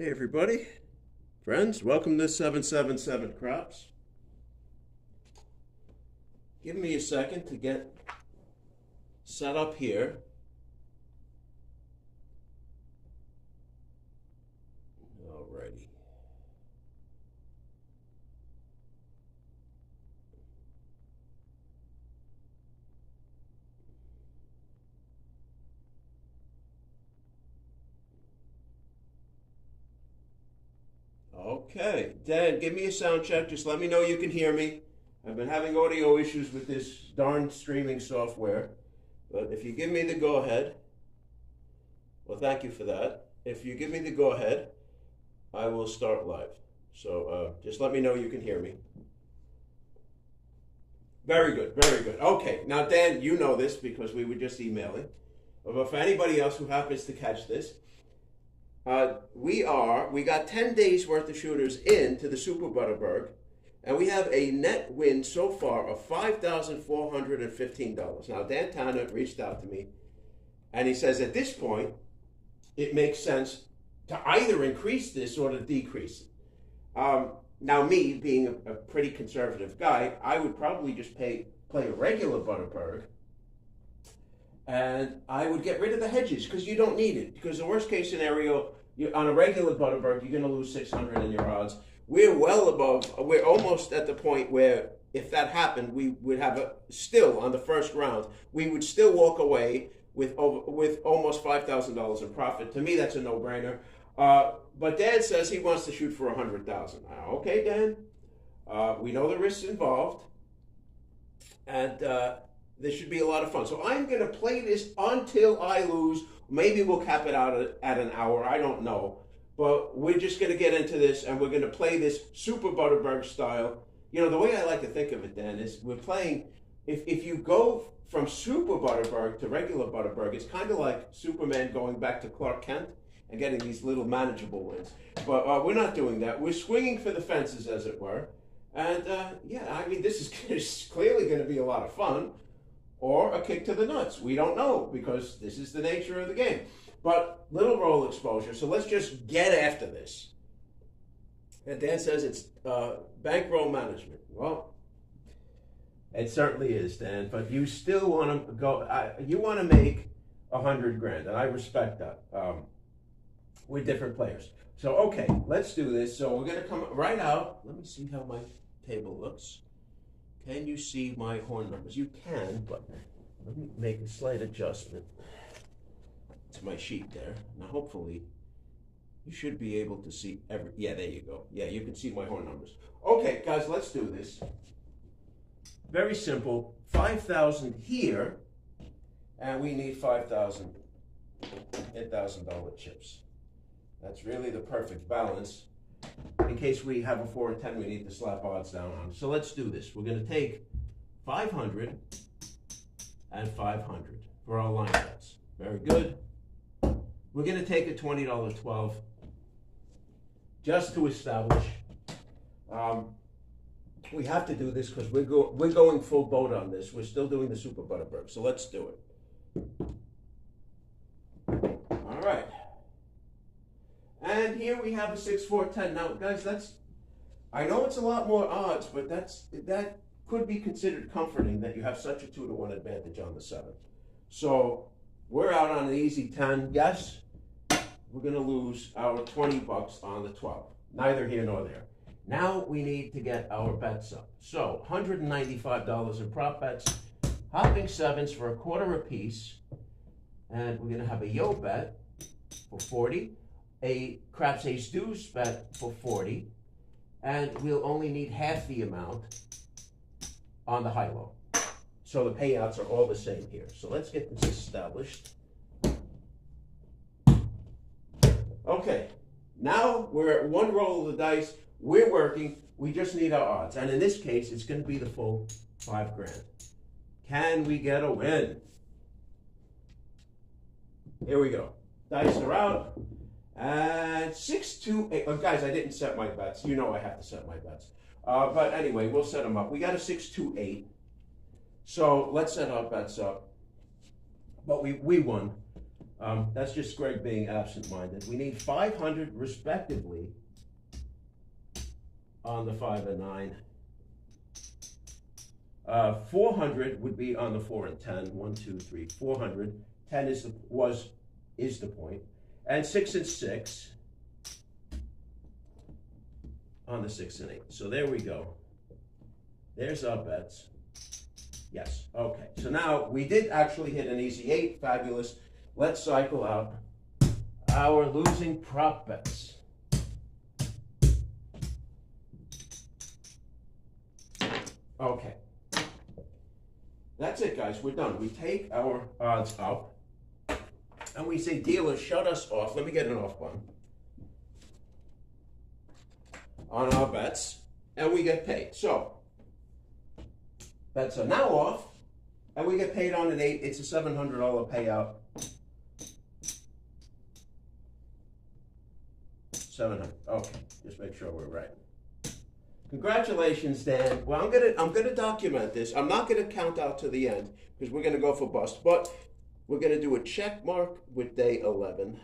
Hey everybody, friends, welcome to 777 Crops. Give me a second to get set up here. Alrighty. Okay, Dan, give me a sound check. Just let me know you can hear me. I've been having audio issues with this darn streaming software. But if you give me the go-ahead, well, thank you for that. If you give me the go-ahead, I will start live. So just let me know you can hear me. Very good, very good. Okay, now Dan, you know this because we were just emailing. But for anybody else who happens to catch this, we got 10 days worth of shooters into the Super Butterberg, and we have a net win so far of $5,415. Now, Dan Tanner reached out to me, and he says at this point, it makes sense to either increase this or to decrease it. Now, me being a pretty conservative guy, I would probably just play a regular Butterberg, and I would get rid of the hedges because you don't need it. Because the worst case scenario, on a regular Butterberg, you're going to lose 600 in your odds. We're almost at the point where if that happened, we would have still on the first round, we would still walk away with almost $5,000 in profit. To me, that's a no-brainer. But Dan says he wants to shoot for 100,000. Okay, Dan, we know the risks involved, and this should be a lot of fun. So I'm going to play this until I lose. Maybe we'll cap it out at an hour. I don't know. But we're just going to get into this, and we're going to play this Super Butterberg style. You know, the way I like to think of it, Dan, is we're playing, if you go from Super Butterberg to regular Butterberg, it's kind of like Superman going back to Clark Kent and getting these little manageable wins. But we're not doing that. We're swinging for the fences, as it were. And, yeah, I mean, this is clearly going to be a lot of fun. Or a kick to the nuts. We don't know because this is the nature of the game. But little roll exposure, so let's just get after this. And Dan says it's bankroll management. Well, it certainly is, Dan, but you still want to go, you want to make 100 grand, and I respect that with different players. So, okay, let's do this. So we're going to come right out. Let me see how my table looks. Can you see my horn numbers? You can, but let me make a slight adjustment to my sheet there. Now, hopefully, you should be able to see yeah, there you go. Yeah, you can see my horn numbers. Okay, guys, let's do this. Very simple. 5,000 here, and we need 5,000 $8,000 chips. That's really the perfect balance. In case we have a 4 or 10, we need to slap odds down on. So let's do this. We're going to take 500 and 500 for our line bets. Very good. We're going to take a $20 12 just to establish. We have to do this because we're going full boat on this. We're still doing the Super Butterberg, so let's do it. All right. And here we have a 6, 4, 10. Now, guys, I know it's a lot more odds, but that could be considered comforting that you have such a 2-to-1 advantage on the 7. So we're out on an easy 10. Yes, we're going to lose our 20 bucks on the 12. Neither here nor there. Now we need to get our bets up. So $195 in prop bets, hopping 7s for a quarter apiece, and we're going to have a yo bet for 40. A craps ace deuce bet for 40, and we'll only need half the amount on the high-low. So the payouts are all the same here. So let's get this established. Okay, now we're at one roll of the dice. We're working. We just need our odds. And in this case, it's going to be the full 5 grand. Can we get a win? Here we go. Dice are out. And 6, 2, 8. Oh, guys, I didn't set my bets. You know I have to set my bets. But anyway, we'll set them up. We got a 6, 2, 8. So let's set our bets up. But we won. That's just Greg being absent-minded. We need 500 respectively on the 5 and 9. 400 would be on the 4 and 10. 1, 2, 3, 400. 10 is the point. And 6 and 6 on the 6 and 8. So there we go. There's our bets. Yes, okay. So now we did actually hit an easy 8. Fabulous. Let's cycle out our losing prop bets. Okay. That's it, guys. We're done. We take our odds up and we say, dealer, shut us off. Let me get an off button on our bets, and we get paid. So bets are now off, and we get paid on an 8. It's a $700 payout. 700. Okay, just make sure we're right. Congratulations, Dan. Well, I'm gonna document this. I'm not gonna count out to the end because we're gonna go for bust, but we're gonna do a check mark with day 11,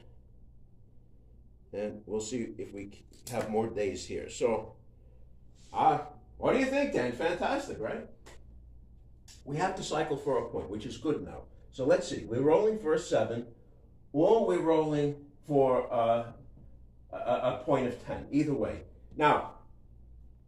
and we'll see if we have more days here. So, what do you think, Dan? Fantastic, right? We have to cycle for a point, which is good now. So let's see. We're rolling for a 7, or we're rolling for a point of 10. Either way. Now,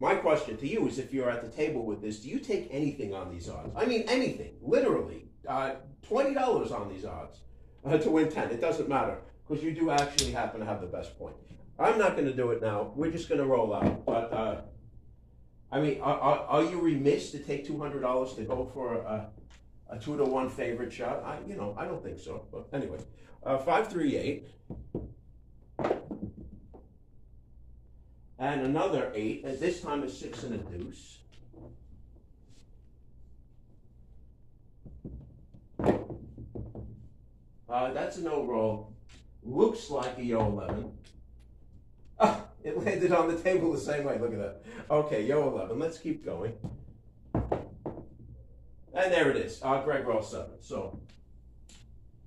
my question to you is, if you're at the table with this, do you take anything on these odds? I mean, anything, literally. $20 on these odds to win 10. It doesn't matter, because you do actually happen to have the best point. I'm not going to do it now. We're just going to roll out. But, I mean, are you remiss to take $200 to go for a 2-to-1 favorite shot? I don't think so. But anyway, 5, 3, 8. And another 8, and this time a 6 and a deuce. That's a no roll. Looks like a yo 11. Ah, it landed on the table the same way. Look at that. Okay, yo 11. Let's keep going. And there it is. Greg roll 7. So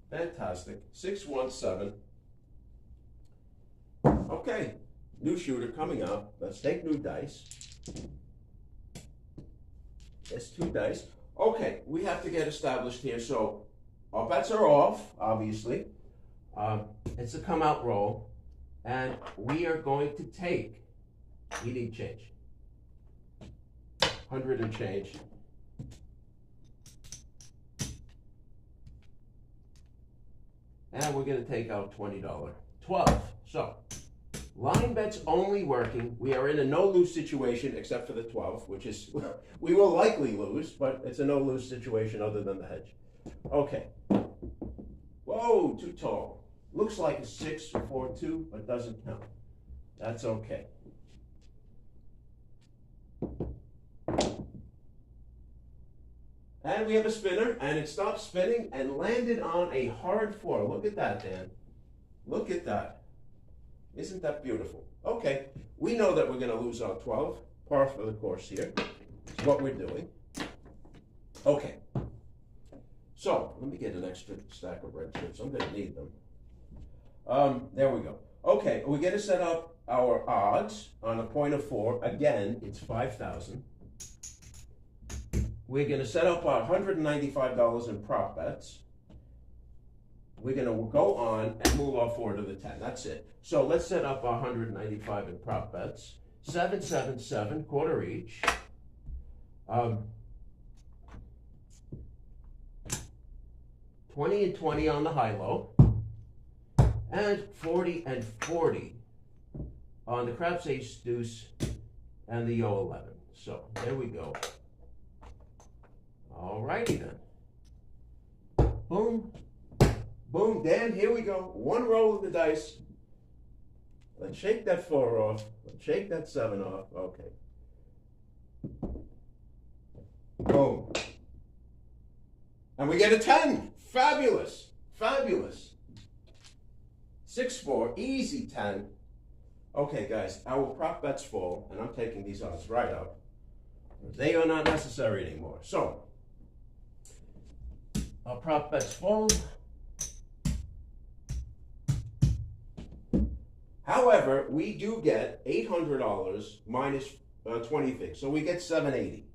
fantastic. 6, 1, 7. Okay. New shooter coming up. Let's take new dice. That's 2 dice. Okay, we have to get established here. So our bets are off, obviously. It's a come out roll. And we are going to take, we need change. 100 and change. And we're going to take out $20. 12. So line bets only working. We are in a no-lose situation except for the 12, which is, we will likely lose, but it's a no-lose situation other than the hedge. Okay. Whoa, too tall. Looks like a 6 or 4, 2, but doesn't count. That's okay. And we have a spinner, and it stopped spinning and landed on a hard 4. Look at that, Dan. Look at that. Isn't that beautiful? Okay, we know that we're going to lose our 12. Par for the course here. It's what we're doing. Okay. So, let me get an extra stack of red chips. I'm going to need them. There we go. Okay, we're going to set up our odds on a point of 4. Again, it's 5,000. We're going to set up our $195 in prop bets. We're going to go on and move our 4 to the 10. That's it. So let's set up our 195 in prop bets. 7, 7, 7, quarter each. 20 and 20 on the high-low. And 40 and 40 on the craps, ace, deuce, and the yo 11. So there we go. All righty then. Boom. Boom, Dan, here we go. One roll of the dice. Let's shake that 4 off. Let's shake that 7 off. Okay. Boom. And we get a 10. Fabulous. Fabulous. 6, 4. Easy 10. Okay, guys, our prop bets fall, and I'm taking these odds right up. They are not necessary anymore. So, our prop bets fall. However, we do get $800 minus 20 figs, so we get 780.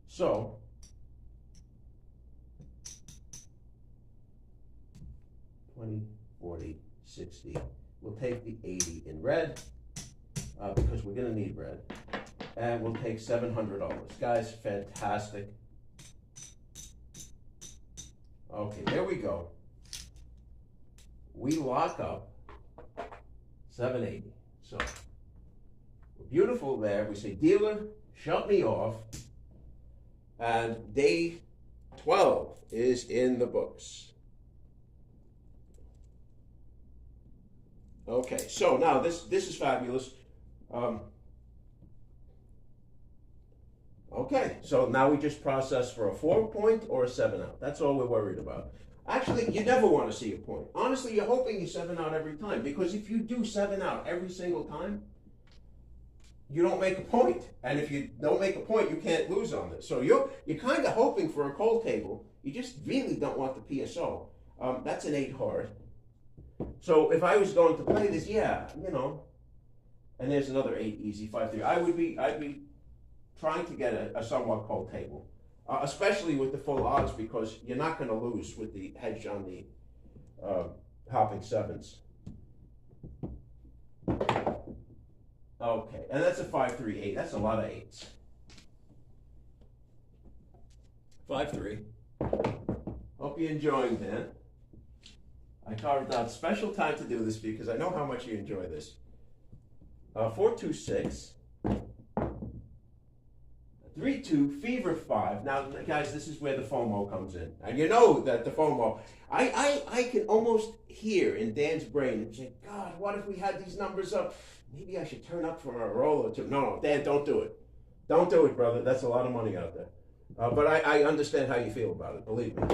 So 20, 40, 60. We'll take the 80 in red because we're going to need red, and we'll take $700. Guys, fantastic. Okay, there we go. We lock up 780. So we're beautiful there. We say, dealer, shut me off. And day 12 is in the books. Okay, so now this is fabulous. Okay, so now we just process for a 4-point or a 7-out. That's all we're worried about. Actually, you never want to see a point. Honestly, you're hoping you 7-out every time, because if you do 7-out every single time, you don't make a point. And if you don't make a point, you can't lose on this. So you're kind of hoping for a cold table. You just really don't want the PSO. That's an 8 hard. So if I was going to play this, yeah, you know, and there's another 8 easy, 5-3. I'd be trying to get a somewhat cold table, especially with the full odds, because you're not going to lose with the hedge on the hopping 7s. Okay, and that's a 5-3-8. That's a lot of 8s. 5-3. Hope you're enjoying that. I carved out special time to do this because I know how much you enjoy this. 4-2-6. 3-2, fever 5. Now, guys, this is where the FOMO comes in. And you know that the FOMO, I can almost hear in Dan's brain and say, God, what if we had these numbers up? Maybe I should turn up for a roll or two. No, Dan, don't do it. Don't do it, brother. That's a lot of money out there. But I understand how you feel about it, believe me.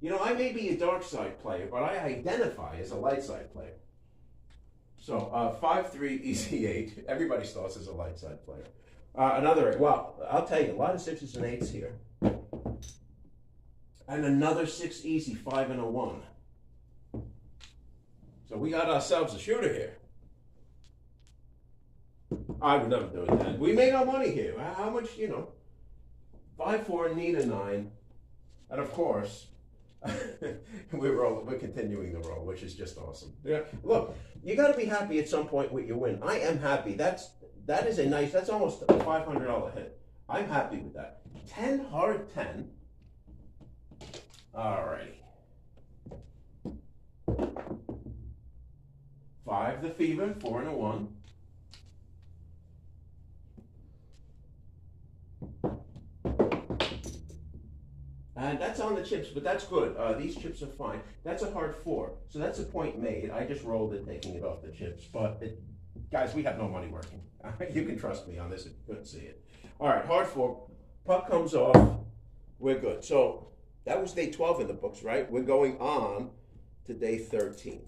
You know, I may be a dark side player, but I identify as a light side player. So 5-3, easy 8. Everybody starts as a light side player. Another 8. Well, I'll tell you, a lot of 6s and 8s here. And another 6 easy, 5 and a 1. So we got ourselves a shooter here. I would never do it, Dan. We made our money here. How much, you know? 5-4, need a 9. And of course, we're continuing the roll, which is just awesome. Yeah. Look, you got to be happy at some point with your win. I am happy. That is a nice. That's almost a $500 hit. I'm happy with that. 10 hard 10. Alrighty. 5 the fever, 4 and a 1. And that's on the chips, but that's good. These chips are fine. That's a hard 4. So that's a point made. I just rolled it, taking it off the chips. But, guys, we have no money working. You can trust me on this if you couldn't see it. All right, hard 4. Puck comes off. We're good. So that was day 12 in the books, right? We're going on to day 13.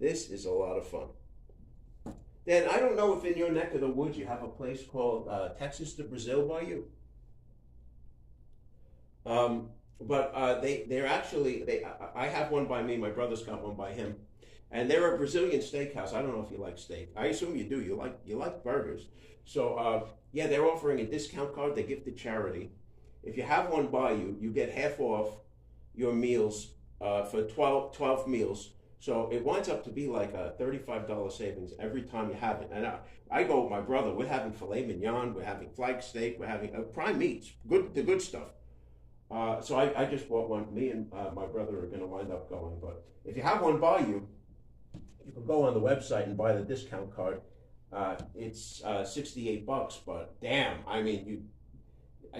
This is a lot of fun. Dan, I don't know if in your neck of the woods you have a place called Texas to Brazil by you. But they're actually, I have one by me, my brother's got one by him, and they're a Brazilian steakhouse. I don't know if you like steak. I assume you do. You like burgers. So yeah, they're offering a discount card they give to charity. If you have one by you, you get half off your meals for 12 meals. So it winds up to be like a $35 savings every time you have it. And I go with my brother. We're having filet mignon. We're having flank steak. We're having prime meats, the good stuff. So I just bought one. Me and my brother are going to wind up going. But if you have one by you, you can go on the website and buy the discount card. It's $68, but damn, I mean, you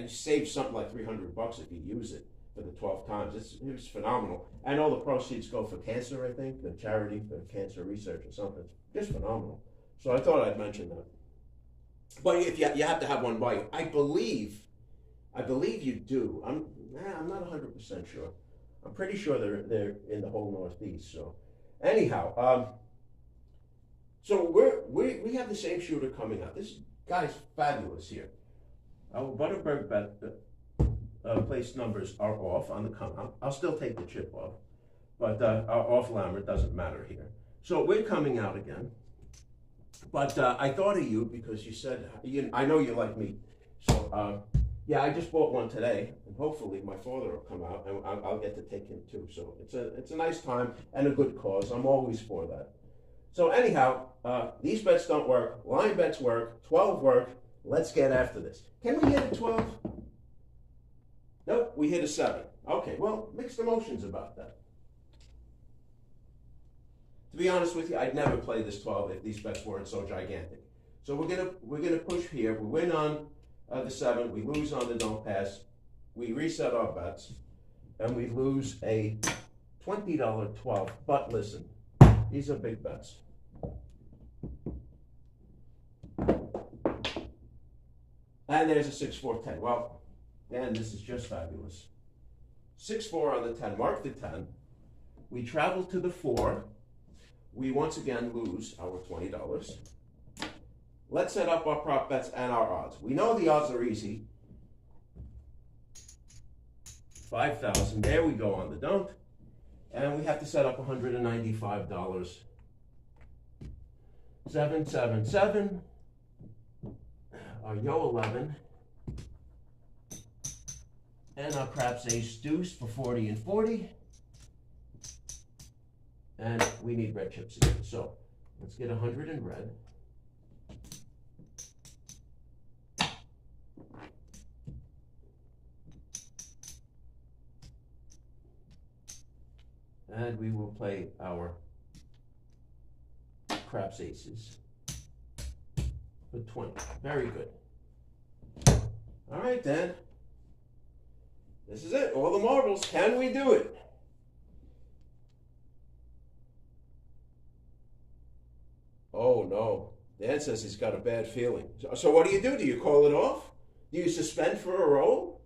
save something like $300 if you use it for the 12 times. It's phenomenal. And all the proceeds go for cancer, I think, a charity for cancer research or something. Just phenomenal. So I thought I'd mention that. But if you have to have one by you, I believe you do. I'm not 100% sure. I'm pretty sure they're in the whole Northeast. So anyhow, so we have the same shooter coming out. This guy's fabulous here. Our Butterberg bet place numbers are off on the come out. I'll still take the chip off, but off Lammer doesn't matter here. So we're coming out again. But I thought of you because you said, I know you like meat. So, yeah, I just bought one today, and hopefully my father will come out, and I'll get to take him too. So it's a nice time and a good cause. I'm always for that. So anyhow, these bets don't work. Line bets work. 12 work. Let's get after this. Can we hit a 12? Nope, we hit a 7. Okay, well, mixed emotions about that. To be honest with you, I'd never play this 12 if these bets weren't so gigantic. So we're gonna push here. We win on the 7. We lose on the don't pass. We reset our bets, and we lose a $20 12. But listen, these are big bets. And there's a 6-4 10. Well, Dan, this is just fabulous. 6-4 on the 10. Mark the 10. We travel to the 4. We once again lose our $20. Let's set up our prop bets and our odds. We know the odds are easy. 5,000. There we go on the don't. And we have to set up $195. 777. Our yo 11. And our craps ace deuce for 40 and 40. And we need red chips again. So let's get 100 in red. And we will play our craps aces for 20. Very good. All right, then. This is it. All the marbles. Can we do it? Oh, no. Dan says he's got a bad feeling. So what do? Do you call it off? Do you suspend for a roll?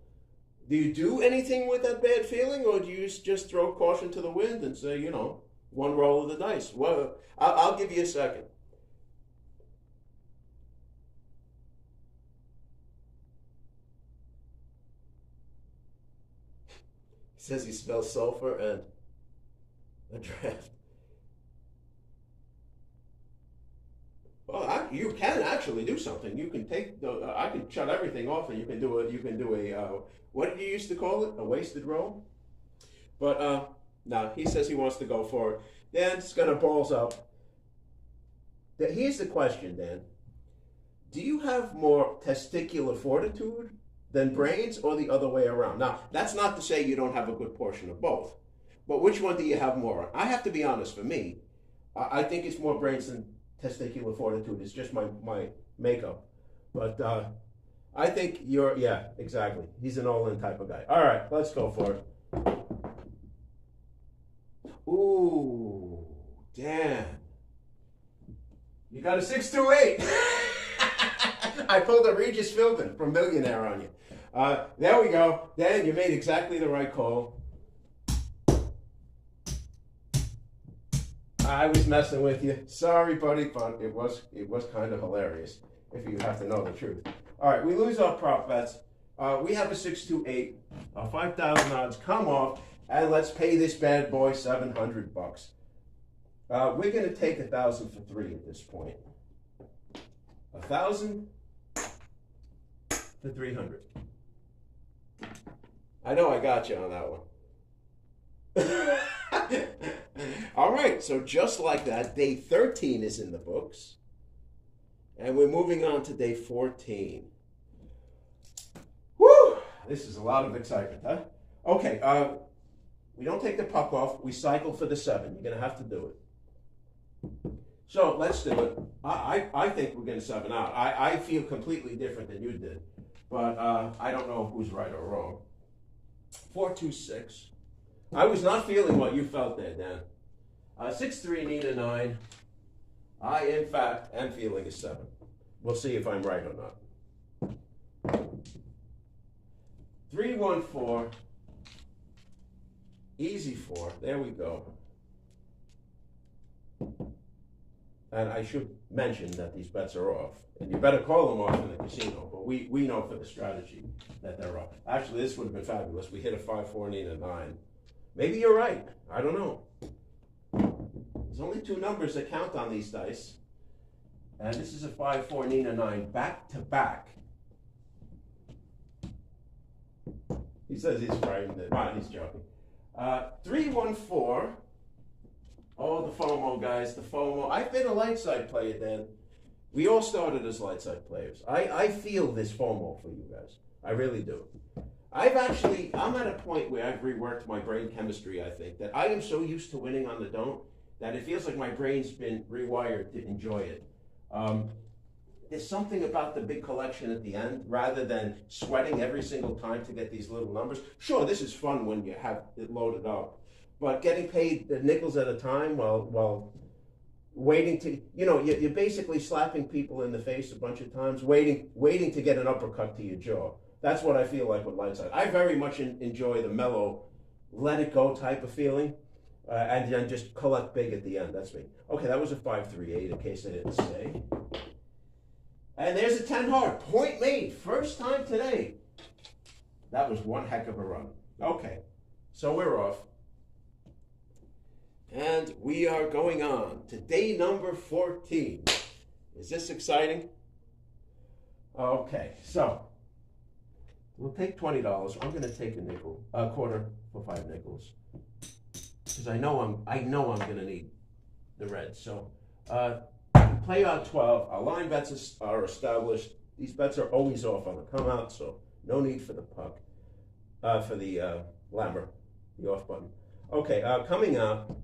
Do you do anything with that bad feeling, or do you just throw caution to the wind and say, one roll of the dice? Well, I'll give you a second. He says he smells sulfur and a draft. Well, you can actually do something. You can take I can shut everything off, and you can do a what did you used to call it? A wasted roll? But no, he says he wants to go for it. Dan's gonna balls up. Here's the question, Dan. Do you have more testicular fortitude than brains, or the other way around? Now, that's not to say you don't have a good portion of both, but which one do you have more? I have to be honest. For me, I think it's more brains than testicular fortitude. It's just my makeup. But I think yeah, exactly. He's an all-in type of guy. All right, let's go for it. Ooh, Dan. You got a 628. I pulled a Regis Philbin from Millionaire on you. There we go. Dan, you made exactly the right call. I was messing with you. Sorry, buddy, but it was kind of hilarious, if you have to know the truth. All right, we lose our prop bets. We have a 628. Our 5,000 odds come off, and let's pay this bad boy $700. We're going to take 1,000 for 3 at this point. 1,000 for 300. I know I got you on that one. All right, so just like that, day 13 is in the books. And we're moving on to day 14. Woo! This is a lot of excitement, huh? Okay, we don't take the puck off. We cycle for the 7. You're going to have to do it. So let's do it. I think we're going to 7 out. I feel completely different than you did. But I don't know who's right or wrong. 4-2-6. I was not feeling what you felt there, Dan. 6-3, need a 9. I, in fact, am feeling a 7. We'll see if I'm right or not. 3-1-4. Easy 4. There we go. And I should mention that these bets are off. And you better call them off in the casino. But we know for the strategy that they're off. Actually, this would have been fabulous. We hit a 5-4, need a 9. Maybe you're right. I don't know. There's only two numbers that count on these dice. And this is a 5-4 Nina 9 back to back. He says he's frightened. He's joking. 3-1-4. Oh, the FOMO, guys, the FOMO. I've been a light side player, Dan. We all started as light side players. I feel this FOMO for you guys. I really do. I'm at a point where I've reworked my brain chemistry, I think, that I am so used to winning on the don't that it feels like my brain's been rewired to enjoy it. There's something about the big collection at the end, rather than sweating every single time to get these little numbers. Sure, this is fun when you have it loaded up, but getting paid nickels at a time while waiting to, you're basically slapping people in the face a bunch of times, waiting to get an uppercut to your jaw. That's what I feel like with light side. I very much enjoy the mellow, let it go type of feeling, and then just collect big at the end. That's me. Okay, that was a 5-3-8 in case I didn't say. And there's a 10 hard. Point made. First time today. That was one heck of a run. Okay, so we're off. And we are going on to day number 14. Is this exciting? Okay, so we'll take $20. I'm going to take a quarter for 5 nickels, because I know I'm going to need the red. So play on 12. Our line bets are established. These bets are always off on the come out, so no need for the puck, for the lammer, the off button. Okay, coming out.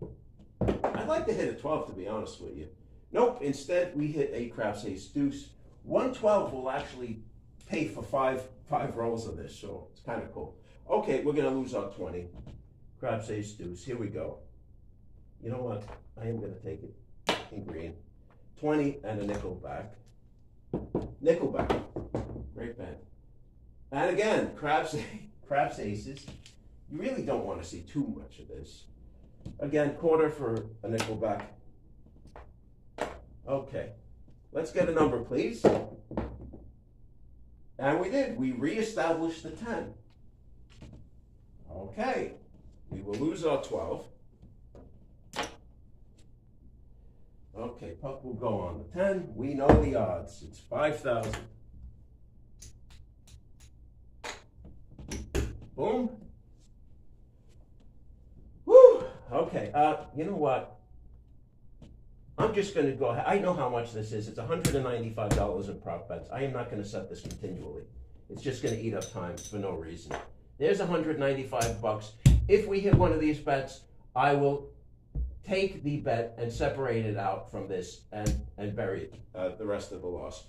I'd like to hit a 12, to be honest with you. Nope, instead we hit a craps ace deuce. 112 will actually pay for five rolls of this, so it's kind of cool. Okay, we're going to lose our 20. Craps ace deuce, here we go. You know what? I am going to take it in green. 20 and a nickel back. Nickel back. Great bet. And again, craps aces. You really don't want to see too much of this. Again, quarter for a nickel back. Okay, let's get a number, please. And we did. We reestablished the 10. Okay, we will lose our 12. Okay, puck will go on the 10. We know the odds. It's 5,000. Boom. Woo! Okay, you know what? I'm just going to go ahead. I know how much this is. It's $195 in prop bets. I am not going to set this continually. It's just going to eat up time for no reason. There's $195. If we hit one of these bets, I will take the bet and separate it out from this and bury it, the rest of the loss.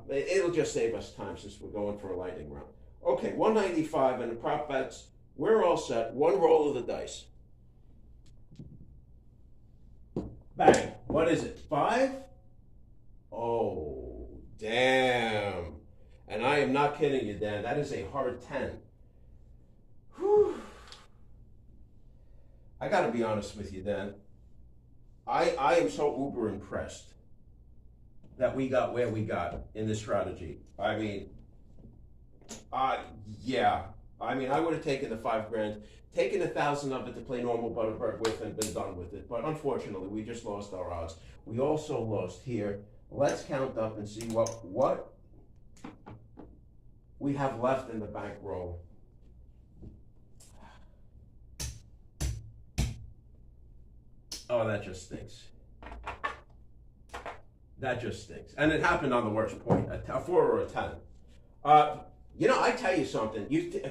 It'll just save us time since we're going for a lightning round. Okay, 195 and the prop bets. We're all set. One roll of the dice. Bang. What is it? 5? Oh, damn. And I am not kidding you, Dan. That is a hard 10. Whew. I got to be honest with you, Dan. I am so uber impressed that we got where we got in this strategy. I mean, yeah. I mean, I would have taken the $5,000, taken 1,000 of it to play normal Butterbird with and been done with it. But unfortunately, we just lost our odds. We also lost here. Let's count up and see what we have left in the bankroll. Oh, that just stinks. That just stinks. And it happened on the worst point, a 4 or a 10. You know, I tell you something.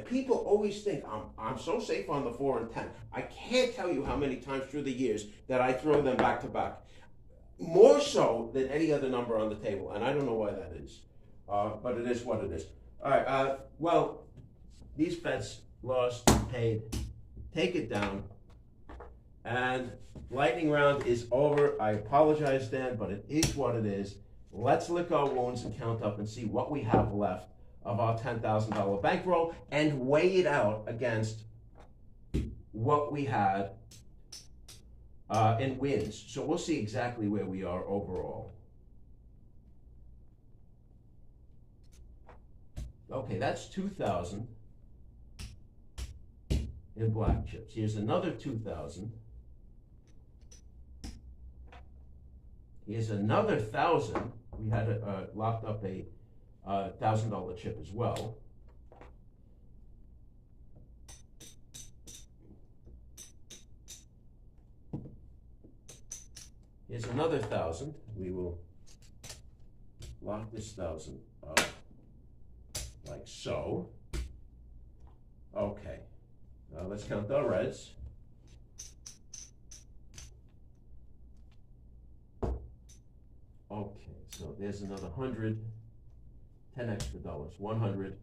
People always think I'm so safe on the 4 and 10. I can't tell you how many times through the years that I throw them back to back. More so than any other number on the table. And I don't know why that is. But it is what it is. All right. Well, these bets lost, paid. Take it down. And lightning round is over. I apologize, Dan, but it is what it is. Let's lick our wounds and count up and see what we have left of our $10,000 bankroll and weigh it out against what we had in wins. So we'll see exactly where we are overall. Okay, that's 2,000 in black chips. Here's another 2,000. Here's another 1,000. We had locked up a $1,000 chip as well. Here's another 1,000. We will lock this 1,000 up like so. Okay. Now let's count our reds. Okay, so there's another 100, 10 extra dollars, 100,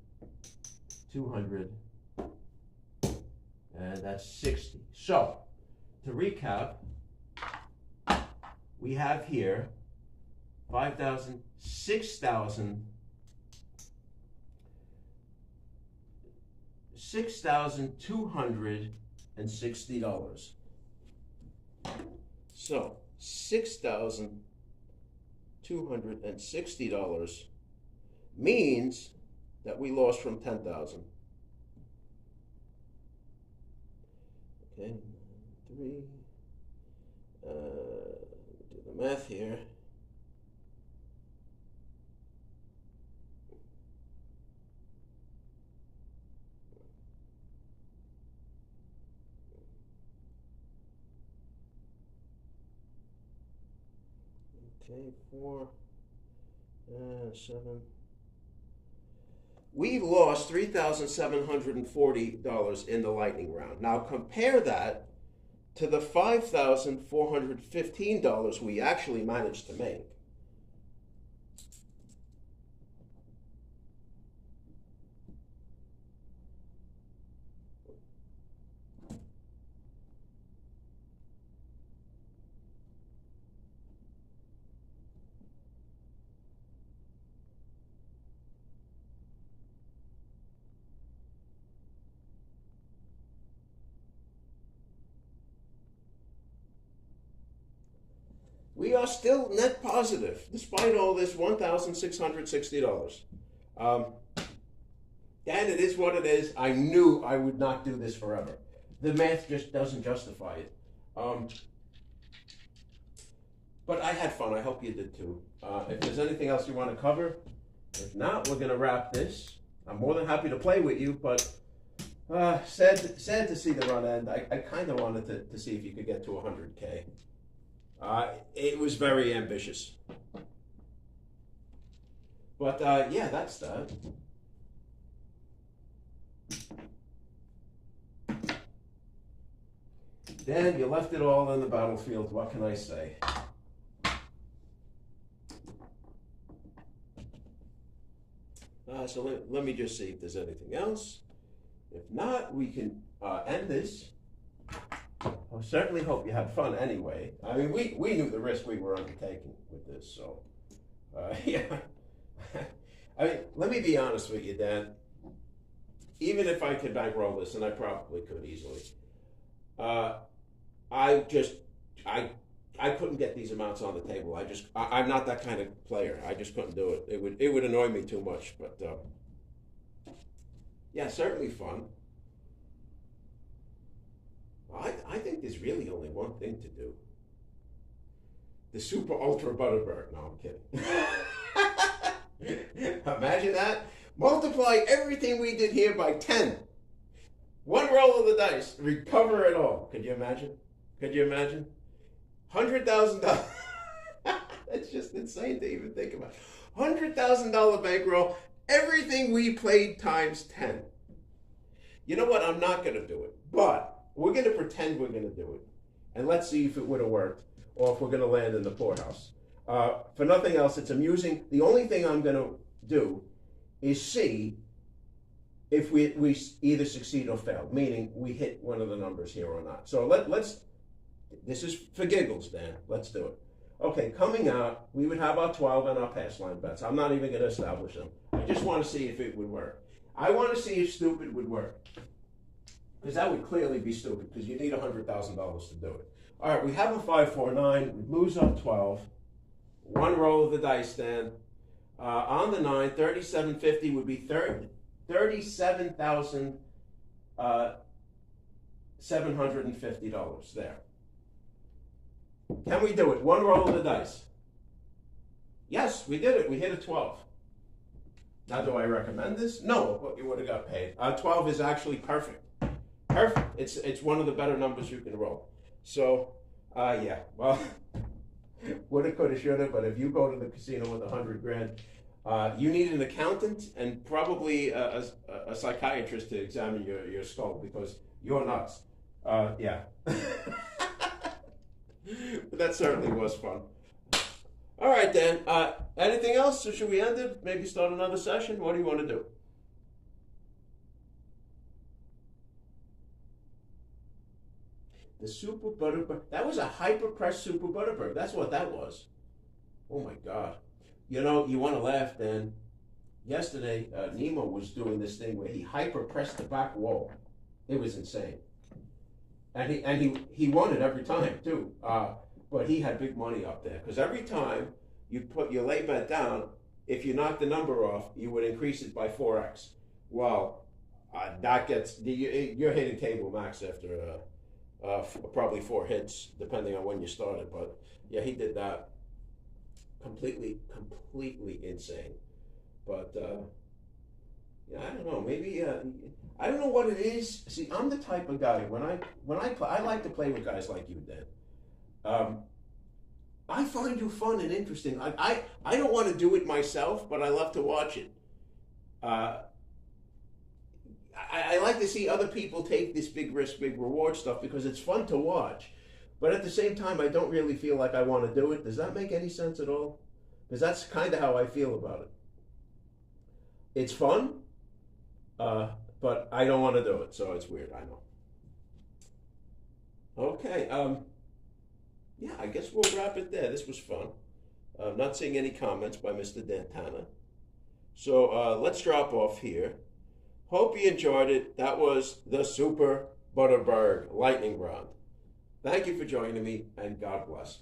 200, and that's 60. So, to recap, we have here 5,000, 6,000, $6,260. So, $6,260 means that we lost from 10,000. Okay, 3. Do the math here. Okay, 4, 7. We lost $3,740 in the lightning round. Now compare that to the $5,415 we actually managed to make. We are still net positive, despite all this $1,660. And it is what it is. I knew I would not do this forever. The math just doesn't justify it. But I had fun. I hope you did too. If there's anything else you want to cover, if not, we're going to wrap this. I'm more than happy to play with you, but sad to see the run end. I kind of wanted to see if you could get to 100K. It was very ambitious. But yeah, that's that. Dan, you left it all on the battlefield. What can I say? So let me just see if there's anything else. If not, we can end this. I certainly hope you had fun anyway. I mean, we knew the risk we were undertaking with this, so yeah. I mean, let me be honest with you, Dan. Even if I could bankroll this, and I probably could easily, I couldn't get these amounts on the table. I'm not that kind of player. I just couldn't do it. It would annoy me too much. But yeah, certainly fun. I think there's really only one thing to do. The super ultra butterbird. No, I'm kidding. Imagine that. Multiply everything we did here by 10. One roll of the dice, recover it all. Could you imagine? Could you imagine? $100,000. That's just insane to even think about. $100,000 bankroll, everything we played times 10. You know what? I'm not going to do it, but we're going to pretend we're going to do it. And let's see if it would have worked or if we're going to land in the poorhouse. For nothing else, it's amusing. The only thing I'm going to do is see if we either succeed or fail, meaning we hit one of the numbers here or not. So let's, this is for giggles, Dan. Let's do it. Okay, coming out, we would have our 12 and our pass line bets. I'm not even going to establish them. I just want to see if it would work. I want to see if stupid would work. Because that would clearly be stupid, because you need $100,000 to do it. All right, we have a 5-4-9. We lose our 12. One roll of the dice, Dan. On the 9, 3750 would be $37,750 there. Can we do it? One roll of the dice. Yes, we did it. We hit a 12. Now, do I recommend this? No, but you would have got paid. 12 is actually perfect. Perfect. It's one of the better numbers you can roll. So, yeah. Well, woulda, coulda, shoulda. But if you go to the casino with 100 grand, you need an accountant and probably a psychiatrist to examine your skull because you're nuts. Yeah. But that certainly was fun. All right, Dan. Anything else, or should we end it? Maybe start another session? What do you want to do? The Super Butterbird. That was a hyper-pressed Super Butterbird. That's what that was. Oh, my God. You know, you want to laugh, Dan. Yesterday, Nemo was doing this thing where he hyper-pressed the back wall. It was insane. And he won it every time, too. But he had big money up there because every time you put your lay bet down, if you knock the number off, you would increase it by 4x. Well, that gets you're hitting table max after probably 4 hits, depending on when you started. But yeah, he did that. Completely insane. But yeah, I don't know. Maybe I don't know what it is. See, I'm the type of guy when I play, I like to play with guys like you, Dan. I find you fun and interesting. I don't want to do it myself, but I love to watch it. I like to see other people take this big risk, big reward stuff because it's fun to watch. But at the same time, I don't really feel like I want to do it. Does that make any sense at all? Because that's kind of how I feel about it. It's fun, but I don't want to do it, so it's weird, I know. Okay, yeah, I guess we'll wrap it there. This was fun. Not seeing any comments by Mr. Dantana. So let's drop off here. Hope you enjoyed it. That was the Super Butterbird Lightning Round. Thank you for joining me, and God bless.